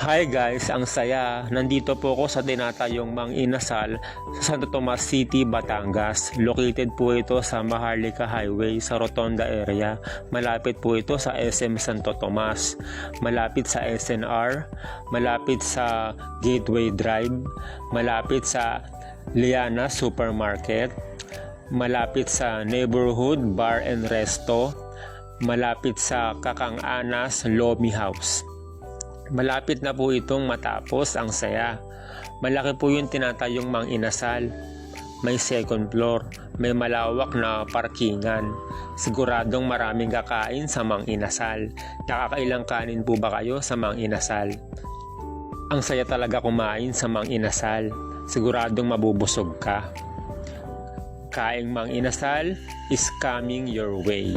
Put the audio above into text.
Hi guys, ang saya. Nandito po ako sa tinatayong Mang Inasal sa Santo Tomas City, Batangas. Located po ito sa Maharlika Highway sa Rotonda area. Malapit po ito sa SM Santo Tomas. Malapit sa SNR, malapit sa Gateway Drive, malapit sa Liana Supermarket, malapit sa Neighborhood Bar and Resto, malapit sa Kakang Anas Lomi House. Malapit na po itong matapos ang saya. Malaki po yung tinatayong Mang Inasal. May second floor, may malawak na parkingan. Siguradong maraming kakain sa Mang Inasal. Nakakailang kanin po ba kayo sa Mang Inasal? Ang saya talaga kumain sa Mang Inasal. Siguradong mabubusog ka. Kaing Mang Inasal is coming your way.